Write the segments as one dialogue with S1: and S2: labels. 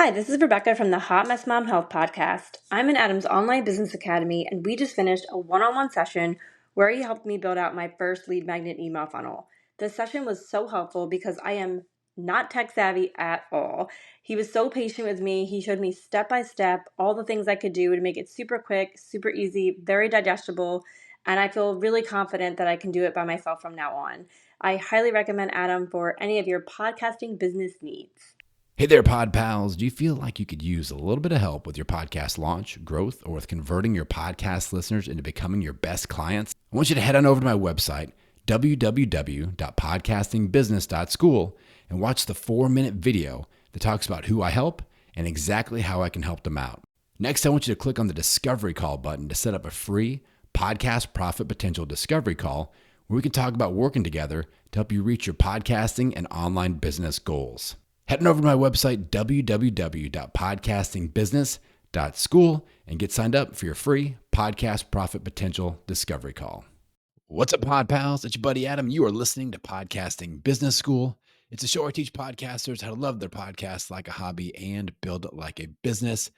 S1: Hi, this is Rebecca from the Hot Mess Mom Health Podcast. I'm in Adam's online business academy, and we just finished a one-on-one session where he helped me build out my first lead magnet email funnel. This session was so helpful because I am not tech savvy at all. He was so patient with me. He showed me step by step all the things I could do to make it super quick, super easy, very digestible, and I feel really confident that I can do it by myself from now on. I highly recommend Adam for any of your podcasting business needs.
S2: Hey there, Pod Pals. Do you feel like you could use a little bit of help with your podcast launch, growth, or with converting your podcast listeners into becoming your best clients? I want you to head on over to my website, www.podcastingbusiness.school, and watch the 4-minute video that talks about who I help and exactly how I can help them out. Next, I want you to click on the Discovery Call button to set up a free podcast profit potential discovery call where we can talk about working together to help you reach your podcasting and online business goals. Head on over to my website, www.podcastingbusiness.school, and get signed up for your free podcast profit potential discovery call. What's up, Pod Pals? It's your buddy Adam. You are listening to Podcasting Business School. It's a show I teach podcasters how to love their podcast like a hobby and build it like a business.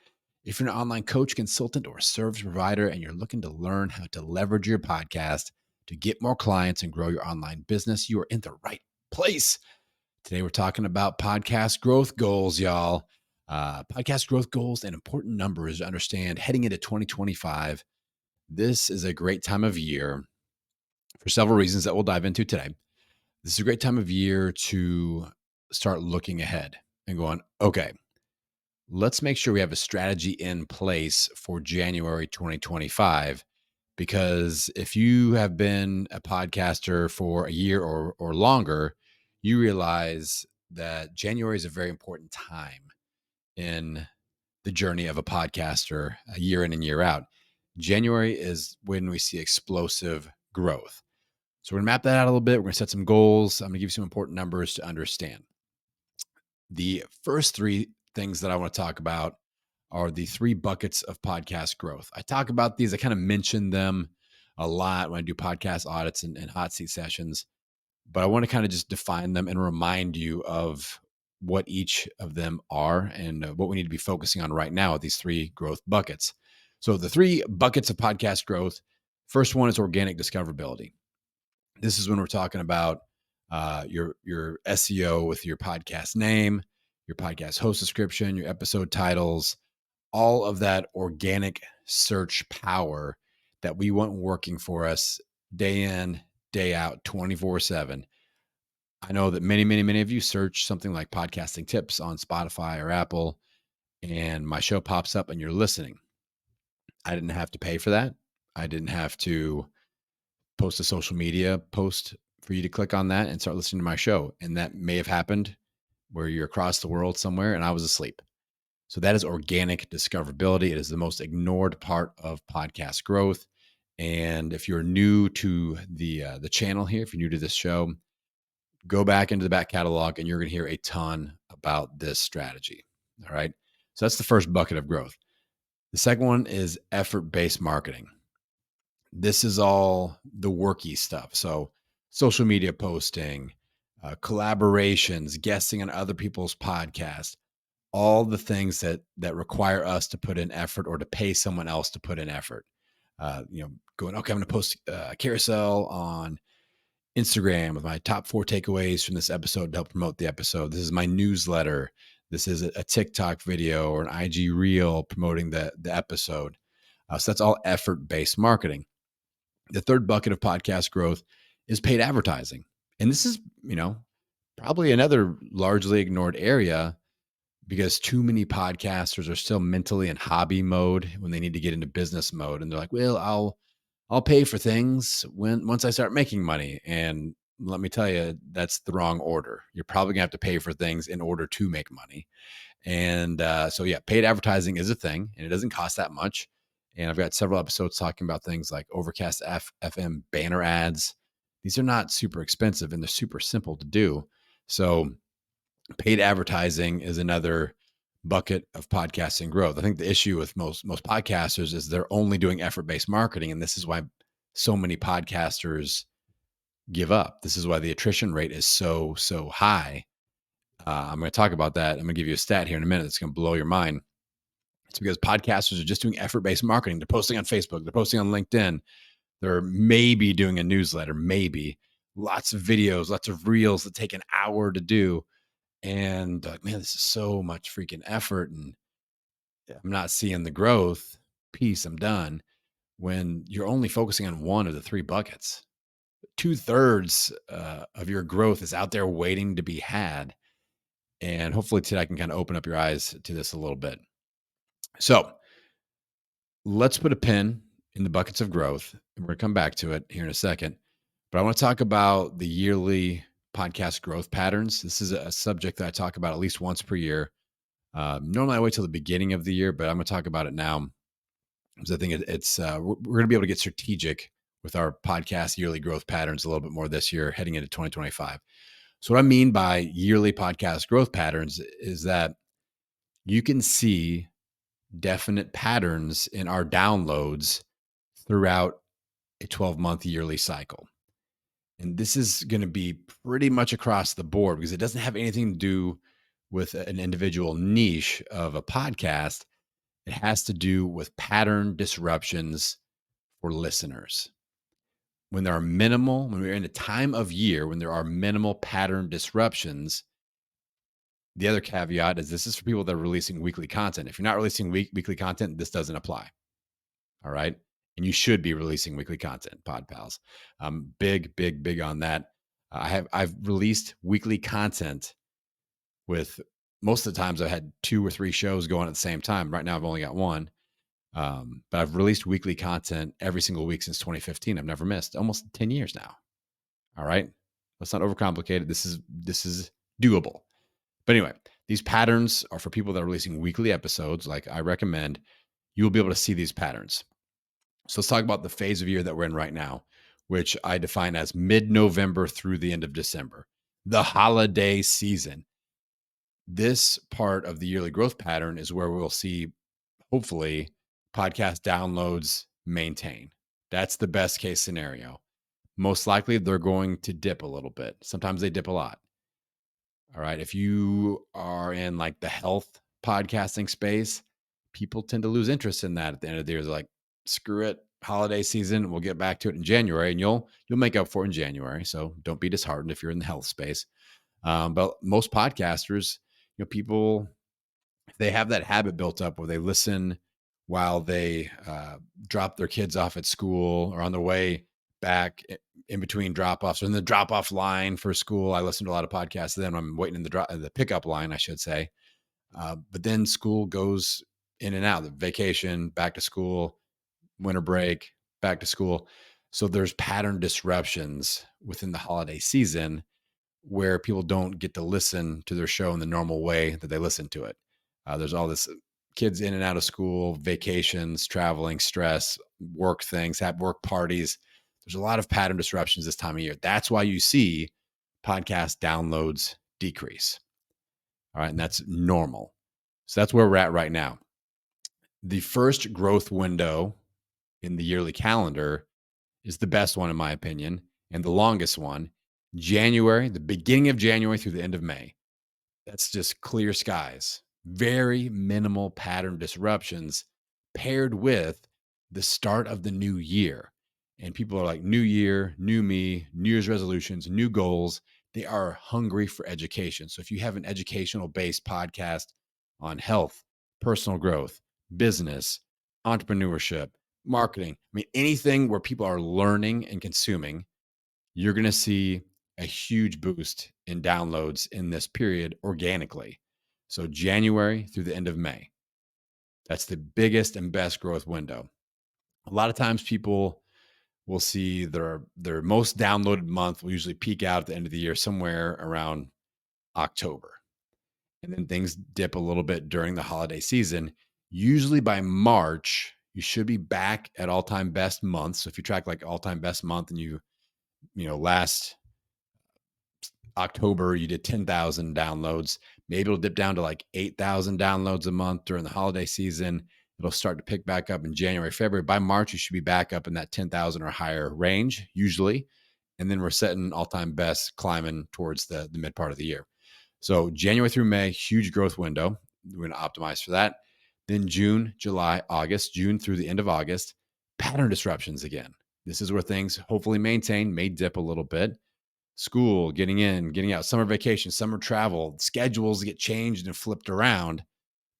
S2: If you're an online coach, consultant, or service provider, and you're looking to learn how to leverage your podcast to get more clients and grow your online business, you are in the right place. Today, we're talking about podcast growth goals, y'all. Podcast growth goals and important numbers to understand heading into 2025. This is a great time of year for several reasons that we'll dive into today. This is a great time of year to start looking ahead and going, okay, let's make sure we have a strategy in place for January 2025. Because if you have been a podcaster for a year or longer, you realize that January is a very important time in the journey of a podcaster, a year in and year out. January is when we see explosive growth. So we're going to map that out a little bit. We're going to set some goals. I'm going to give you some important numbers to understand. The first three things that I want to talk about are the 3 buckets of podcast growth. I talk about these. I kind of mention them a lot when I do podcast audits and hot seat sessions, but I want to kind of just define them and remind you of what each of them are and what we need to be focusing on right now with these 3 growth buckets. So the 3 buckets of podcast growth, first one is organic discoverability. This is when we're talking about your SEO with your podcast name, your podcast host description, your episode titles, all of that organic search power that we want working for us day in, day out, 24/7. I know that many of you search something like podcasting tips on Spotify or Apple, and my show pops up and you're listening. I didn't have to pay for that. I didn't have to post a social media post for you to click on that and start listening to my show. And that may have happened where you're across the world somewhere and I was asleep. So that is organic discoverability. It is the most ignored part of podcast growth. And if you're new to the channel here, if you're new to this show, go back into the back catalog and you're going to hear a ton about this strategy. All right. So that's the first bucket of growth. The second one is effort-based marketing. This is all the worky stuff. So social media posting, collaborations, guesting on other people's podcasts, all the things that require us to put in effort or to pay someone else to put in effort. Going, okay, I'm going to post a carousel on Instagram with my top 4 takeaways from this episode to help promote the episode. This is my newsletter. This is a TikTok video or an IG reel promoting the episode. So that's all effort-based marketing. The third bucket of podcast growth is paid advertising. And this is, probably another largely ignored area because too many podcasters are still mentally in hobby mode when they need to get into business mode. And they're like, well, I'll pay for things once I start making money. And let me tell you, that's the wrong order. You're probably gonna have to pay for things in order to make money. And so paid advertising is a thing and it doesn't cost that much. And I've got several episodes talking about things like Overcast FM banner ads. These are not super expensive and they're super simple to do. So paid advertising is another bucket of podcasting growth. I think the issue with most podcasters is they're only doing effort-based marketing. And this is why so many podcasters give up. This is why the attrition rate is so high. I'm going to talk about that. I'm going to give you a stat here in a minute that's going to blow your mind. It's because podcasters are just doing effort-based marketing. They're posting on Facebook. They're posting on LinkedIn. They're maybe doing a newsletter, maybe lots of videos, lots of reels that take an hour to do. And man, this is so much freaking effort. And I'm not seeing the growth. Peace, I'm done. When you're only focusing on one of the three buckets, 2/3 of your growth is out there waiting to be had. And hopefully today I can kind of open up your eyes to this a little bit. So let's put a pin in the buckets of growth. And we're going to come back to it here in a second. But I want to talk about the yearly podcast growth patterns. This is a subject that I talk about at least once per year. Normally I wait till the beginning of the year, but I'm going to talk about it now because I think it's we're going to be able to get strategic with our podcast yearly growth patterns a little bit more this year heading into 2025. So what I mean by yearly podcast growth patterns is that you can see definite patterns in our downloads throughout a 12-month yearly cycle. And this is going to be pretty much across the board because it doesn't have anything to do with an individual niche of a podcast. It has to do with pattern disruptions for listeners. When there are minimal, when we're in a time of year when there are minimal pattern disruptions, the other caveat is this is for people that are releasing weekly content. If you're not releasing weekly content, this doesn't apply. All right. And you should be releasing weekly content, Pod Pals. Big on that. I've released weekly content with most of the times I had 2 or 3 shows going at the same time. Right now I've only got one. But I've released weekly content every single week since 2015. I've never missed, almost 10 years now. All right. Let's not overcomplicate it. This is doable. But anyway, these patterns are for people that are releasing weekly episodes. Like I recommend, you will be able to see these patterns. So let's talk about the phase of year that we're in right now, which I define as mid-November through the end of December, the holiday season. This part of the yearly growth pattern is where we'll see, hopefully, podcast downloads maintain. That's the best case scenario. Most likely, they're going to dip a little bit. Sometimes they dip a lot. All right. If you are in like the health podcasting space, people tend to lose interest in that at the end of the year. They're like, screw it, holiday season. We'll get back to it in January, and you'll make up for it in January. So don't be disheartened if you're in the health space. But most podcasters, people, if they have that habit built up where they listen while they drop their kids off at school or on their way back in between drop-offs or in the drop-off line for school. I listen to a lot of podcasts. Then I'm waiting in the pickup line, I should say. But then school goes in and out, the vacation, back to school, winter break, back to school. So there's pattern disruptions within the holiday season where people don't get to listen to their show in the normal way that they listen to it. There's all this kids in and out of school, vacations, traveling, stress, work things, have work parties. There's a lot of pattern disruptions this time of year. That's why you see podcast downloads decrease. All right. And that's normal. So that's where we're at right now. The first growth window in the yearly calendar is the best one, in my opinion, and the longest one. January, the beginning of January through the end of May. That's just clear skies, very minimal pattern disruptions paired with the start of the new year. And people are like, new year, new me, New Year's resolutions, new goals. They are hungry for education. So if you have an educational based podcast on health, personal growth, business, entrepreneurship, marketing, I mean, anything where people are learning and consuming, you're going to see a huge boost in downloads in this period organically. So January through the end of May. That's the biggest and best growth window. A lot of times people will see their most downloaded month will usually peak out at the end of the year somewhere around October. And then things dip a little bit during the holiday season. Usually by March, you should be back at all-time best months. So if you track like all-time best month and last October, you did 10,000 downloads. Maybe it'll dip down to like 8,000 downloads a month during the holiday season. It'll start to pick back up in January, February. By March, you should be back up in that 10,000 or higher range, usually. And then we're setting all-time best climbing towards the mid part of the year. So January through May, huge growth window. We're going to optimize for that. Then June, July, August, June through the end of August, pattern disruptions again. This is where things hopefully maintain, may dip a little bit. School, getting in, getting out, summer vacation, summer travel, schedules get changed and flipped around,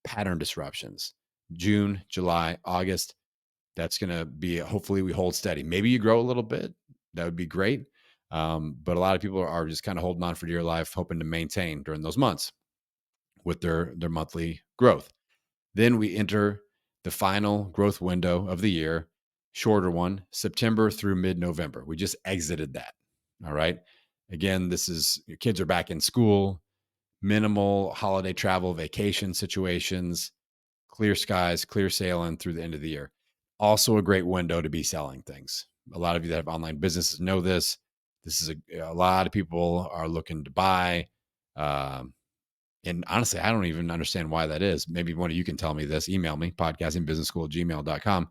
S2: pattern disruptions. June, July, August, that's going to be, hopefully we hold steady. Maybe you grow a little bit. That would be great. But a lot of people are just kind of holding on for dear life, hoping to maintain during those months with their monthly growth. Then we enter the final growth window of the year, shorter one, September through mid-November. We just exited that. All right. Again, this is your kids are back in school, minimal holiday travel, vacation situations, clear skies, clear sailing through the end of the year. Also a great window to be selling things. A lot of you that have online businesses know this. This is a lot of people are looking to buy. And honestly, I don't even understand why that is. Maybe one of you can tell me this. Email me, podcastingbusinessschool@gmail.com.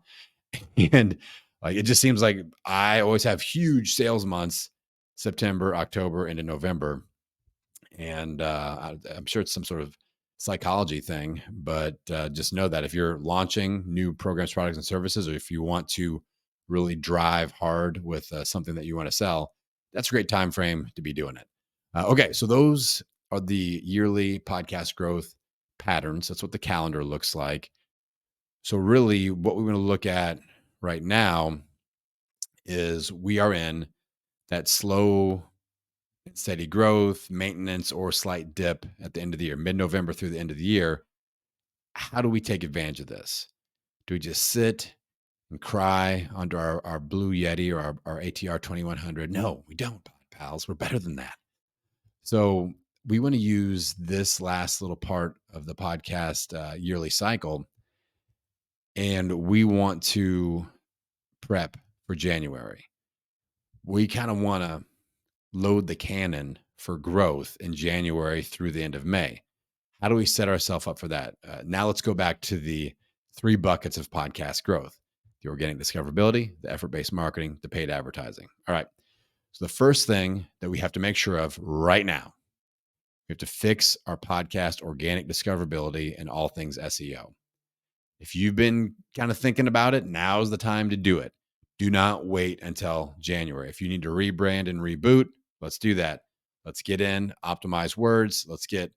S2: And like, it just seems like I always have huge sales months, September, October, into November. And I'm sure it's some sort of psychology thing, but just know that if you're launching new programs, products, and services, or if you want to really drive hard with something that you want to sell, that's a great time frame to be doing it. Okay, so those are the yearly podcast growth patterns. That's what the calendar looks like. So really, what we want to look at right now is we are in that slow steady growth, maintenance, or slight dip at the end of the year, mid-November through the end of the year. How do we take advantage of this? Do we just sit and cry under our Blue Yeti or our ATR 2100? No, we don't, pals. We're better than that. So we want to use this last little part of the podcast yearly cycle, and we want to prep for January. We kind of want to load the cannon for growth in January through the end of May. How do we set ourselves up for that? Now let's go back to the 3 buckets of podcast growth: the organic discoverability, the effort-based marketing, the paid advertising. All right. So the first thing that we have to make sure of right now, we have to fix our podcast organic discoverability and all things SEO. If you've been kind of thinking about it, now's the time to do it. Do not wait until January. If you need to rebrand and reboot, let's do that. Let's get in, optimize words. Let's get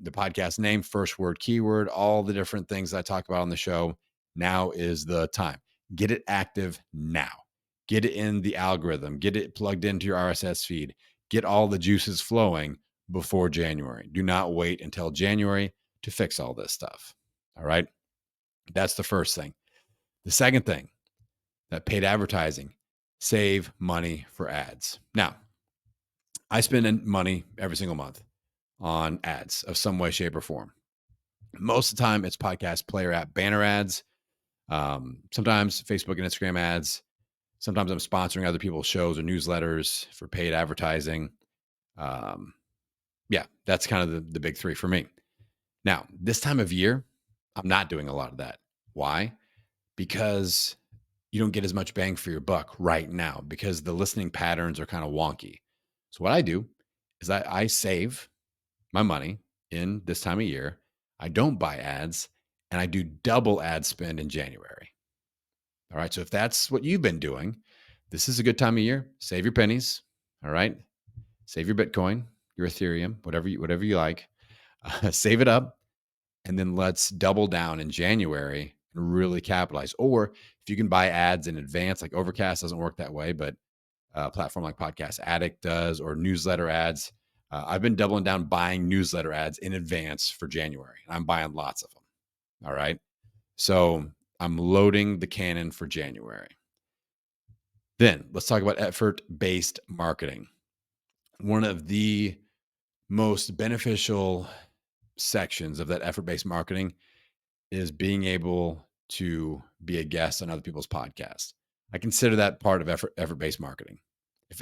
S2: the podcast name, first word, keyword, all the different things I talk about on the show. Now is the time. Get it active now. Get it in the algorithm. Get it plugged into your RSS feed. Get all the juices flowing before January. Do not wait until January to fix all this stuff. All right. That's the first thing. The second thing, that paid advertising, save money for ads. Now, I spend money every single month on ads of some way, shape, or form. Most of the time, it's podcast player app banner ads. Sometimes Facebook and Instagram ads. Sometimes I'm sponsoring other people's shows or newsletters for paid advertising. Yeah, that's kind of the big 3 for me. Now, this time of year, I'm not doing a lot of that. Why? Because you don't get as much bang for your buck right now because the listening patterns are kind of wonky. So what I do is I save my money in this time of year. I don't buy ads, and I do double ad spend in January. All right. So if that's what you've been doing, this is a good time of year. Save your pennies. All right. Save your Bitcoin, your Ethereum, whatever you like. Save it up, and then let's double down in January and really capitalize. Or if you can buy ads in advance, like Overcast doesn't work that way, but a platform like Podcast Addict does, or newsletter ads. I've been doubling down buying newsletter ads in advance for January. I'm buying lots of them. All right. So I'm loading the cannon for January. Then let's talk about effort-based marketing. One of the most beneficial sections of that effort-based marketing is being able to be a guest on other people's podcasts. I consider that part of effort-based marketing.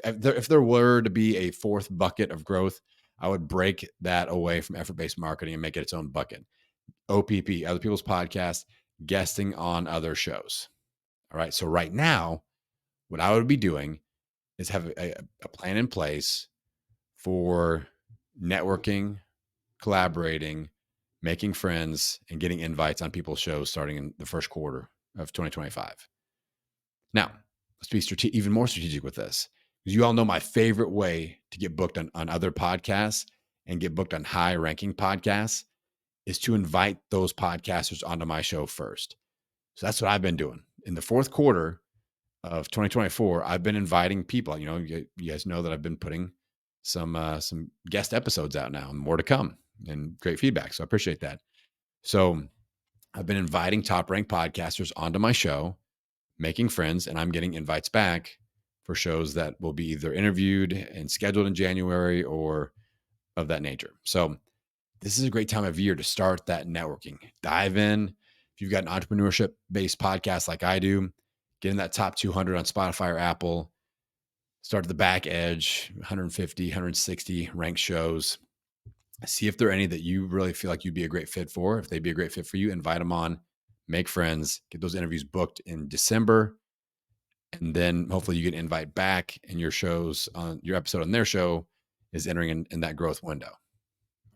S2: If there were to be a 4th bucket of growth, I would break that away from effort-based marketing and make it its own bucket. OPP, other people's podcasts, guesting on other shows. All right. So right now, what I would be doing is have a plan in place for networking collaborating, making friends, and getting invites on people's shows starting in the first quarter of 2025. Now, let's be even more strategic with this, because you all know my favorite way to get booked on other podcasts and get booked on high ranking podcasts is to invite those podcasters onto my show first. So that's what I've been doing. In the fourth quarter of 2024, I've been inviting people. You guys know that I've been putting some guest episodes out now, and more to come, and great feedback. So I appreciate that. So I've been inviting top ranked podcasters onto my show, making friends, and I'm getting invites back for shows that will be either interviewed and scheduled in January or of that nature. So this is a great time of year to start that networking. Dive in. If you've got an entrepreneurship based podcast like I do, get in that top 200 on Spotify or Apple. Start at the back edge, 150, 160 ranked shows. See if there are any that you really feel like you'd be a great fit for. If they'd be a great fit for you, invite them on, make friends, get those interviews booked in December. And then hopefully you get an invite back, and your episode on their show is entering in that growth window.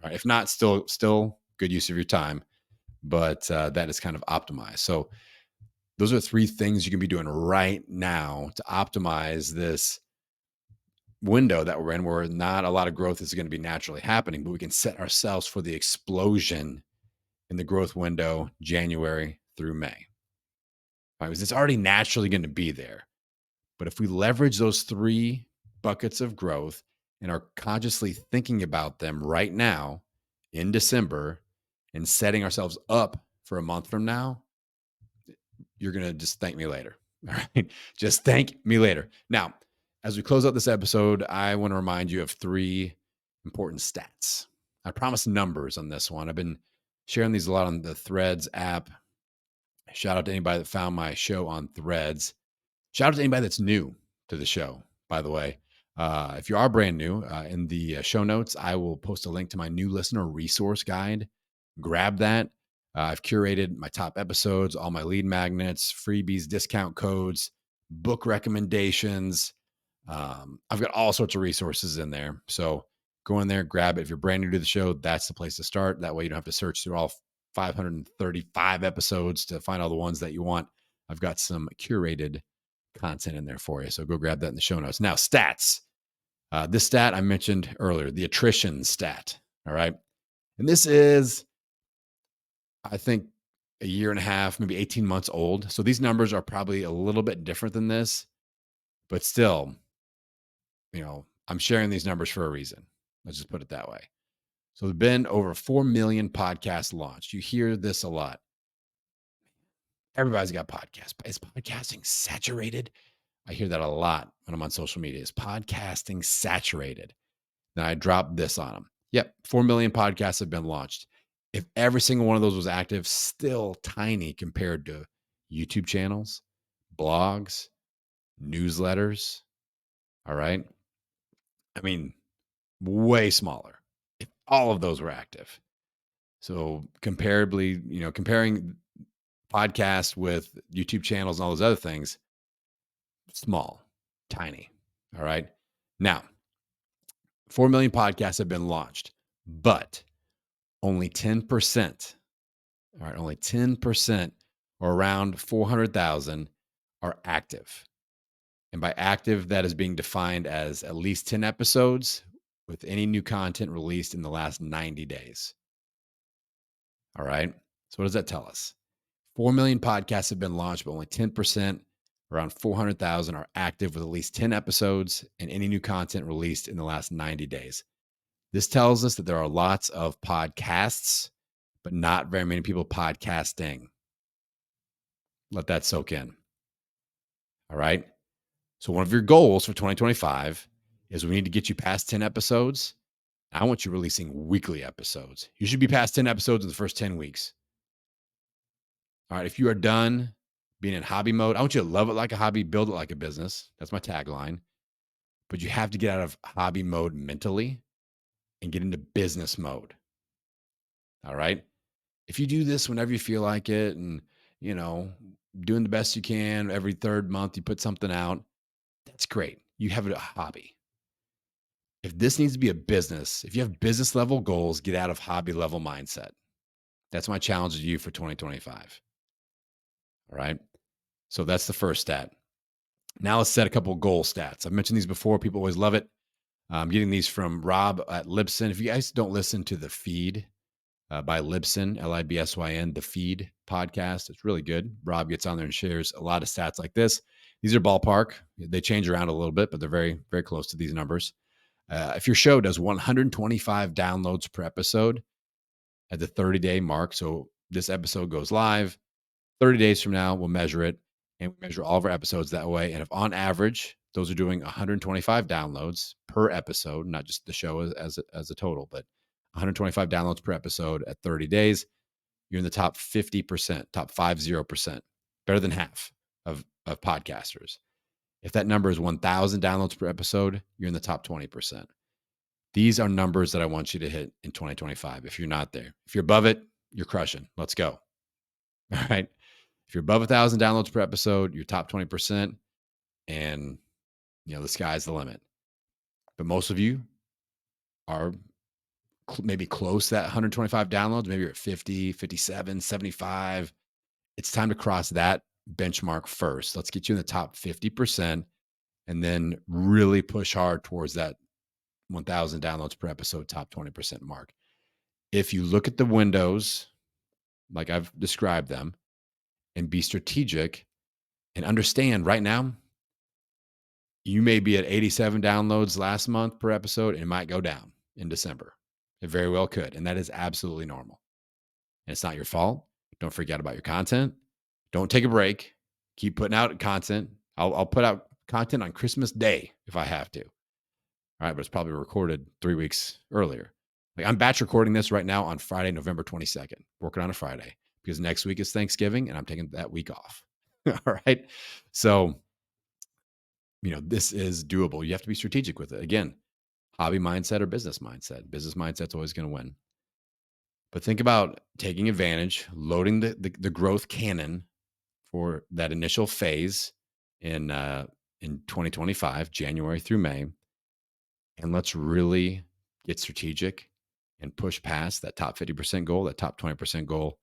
S2: All right. If not, still good use of your time, but that is kind of optimized. So those are 3 things you can be doing right now to optimize this window that we're in, where not a lot of growth is going to be naturally happening, but we can set ourselves for the explosion in the growth window, January through May. All right, because it's already naturally going to be there. But if we leverage those 3 buckets of growth and are consciously thinking about them right now in December and setting ourselves up for a month from now, you're going to just thank me later. All right. Just thank me later. Now, as we close out this episode, I want to remind you of 3 important stats. I promise numbers on this one. I've been sharing these a lot on the Threads app. Shout out to anybody that found my show on Threads. Shout out to anybody that's new to the show, by the way. If you are brand new, in the show notes, I will post a link to my new listener resource guide. Grab that. I've curated my top episodes, all my lead magnets, freebies, discount codes, book recommendations. I've got all sorts of resources in there. So go in there, grab it. If you're brand new to the show, that's the place to start. That way you don't have to search through all 535 episodes to find all the ones that you want. I've got some curated content in there for you. So go grab that in the show notes. Now, stats. This stat I mentioned earlier, the attrition stat. All right. And this is, I think, a year and a half, maybe 18 months old. So these numbers are probably a little bit different than this, but still, I'm sharing these numbers for a reason. Let's just put it that way. So there've been over 4 million podcasts launched. You hear this a lot. Everybody's got podcasts. Is podcasting saturated? I hear that a lot when I'm on social media. Is podcasting saturated? Then I drop this on them. Yep, 4 million podcasts have been launched. If every single one of those was active, still tiny compared to YouTube channels, blogs, newsletters. All right. I mean, way smaller if all of those were active. So comparably, comparing podcasts with YouTube channels and all those other things, small, tiny. All right. Now, 4 million podcasts have been launched, but only 10%, all right, only 10% or around 400,000 are active. And by active, that is being defined as at least 10 episodes with any new content released in the last 90 days. All right. So what does that tell us? 4 million podcasts have been launched, but only 10%, around 400,000, are active with at least 10 episodes and any new content released in the last 90 days. This tells us that there are lots of podcasts, but not very many people podcasting. Let that soak in. All right. So one of your goals for 2025 is we need to get you past 10 episodes. I want you releasing weekly episodes. You should be past 10 episodes in the first 10 weeks. All right. If you are done being in hobby mode, I want you to love it like a hobby, build it like a business. That's my tagline. But you have to get out of hobby mode mentally and get into business mode. All right. If you do this whenever you feel like it and, doing the best you can, every 3rd month you put something out, that's great. You have a hobby. If this needs to be a business, if you have business level goals, get out of hobby level mindset. That's my challenge to you for 2025. All right. So that's the first stat. Now let's set a couple of goal stats. I've mentioned these before. People always love it. I'm getting these from Rob at Libsyn. If you guys don't listen to The Feed by Libsyn, Libsyn, The Feed podcast, it's really good. Rob gets on there and shares a lot of stats like this. These are ballpark. They change around a little bit, but they're very, very close to these numbers. If your show does 125 downloads per episode at the 30-day mark, so this episode goes live, 30 days from now, we'll measure it, and we measure all of our episodes that way. And if on average, those are doing 125 downloads per episode, not just the show as a total, but 125 downloads per episode at 30 days, you're in the top 50%, top 50%, better than half of podcasters. If that number is 1,000 downloads per episode, you're in the top 20%. These are numbers that I want you to hit in 2025. If you're not there, if you're above it, you're crushing. Let's go. All right. If you're above 1,000 downloads per episode, you're top 20%, and the sky's the limit. But most of you are maybe close to that 125 downloads. Maybe you're at 50, 57, 75. It's time to cross that benchmark first. Let's get you in the top 50% and then really push hard towards that 1,000 downloads per episode, top 20% mark. If you look at the windows, like I've described them, and be strategic and understand right now, you may be at 87 downloads last month per episode, and it might go down in December. It very well could. And that is absolutely normal. And it's not your fault. Don't forget about your content. Don't take a break. Keep putting out content. I'll put out content on Christmas Day if I have to. All right. But it's probably recorded 3 weeks earlier. Like I'm batch recording this right now on Friday, November 22nd, working on a Friday because next week is Thanksgiving and I'm taking that week off. All right. So, this is doable. You have to be strategic with it. Again, hobby mindset or business mindset. Business mindset's always going to win. But think about taking advantage, loading the growth cannon for that initial phase in 2025, January through May. And let's really get strategic and push past that top 50% goal, that top 20% goal.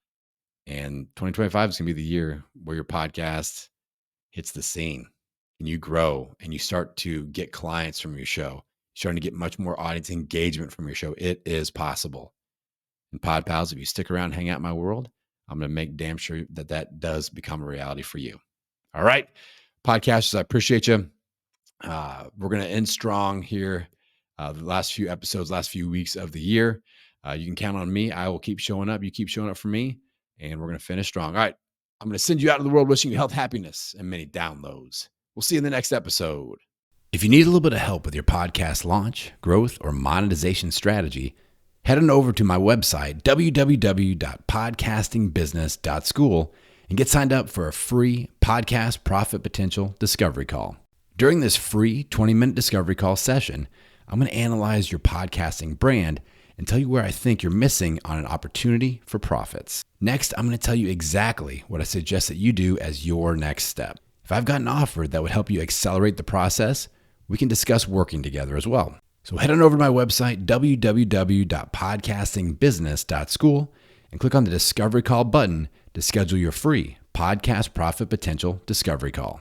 S2: And 2025 is going to be the year where your podcast hits the scene and you grow and you start to get clients from your show. You're starting to get much more audience engagement from your show. It is possible. And Pod Pals, if you stick around and hang out in my world, I'm going to make damn sure that does become a reality for you. All right. Podcasters, I appreciate you. We're going to end strong here. The last few episodes, last few weeks of the year. You can count on me. I will keep showing up. You keep showing up for me. And we're going to finish strong. All right. I'm going to send you out of the world wishing you health, happiness, and many downloads. We'll see you in the next episode. If you need a little bit of help with your podcast launch, growth, or monetization strategy, head on over to my website, www.podcastingbusiness.school, and get signed up for a free podcast profit potential discovery call. During this free 20-minute discovery call session, I'm going to analyze your podcasting brand and tell you where I think you're missing on an opportunity for profits. Next, I'm going to tell you exactly what I suggest that you do as your next step. If I've got an offer that would help you accelerate the process, we can discuss working together as well. So head on over to my website, www.podcastingbusiness.school, and click on the Discovery Call button to schedule your free Podcast Profit Potential Discovery Call.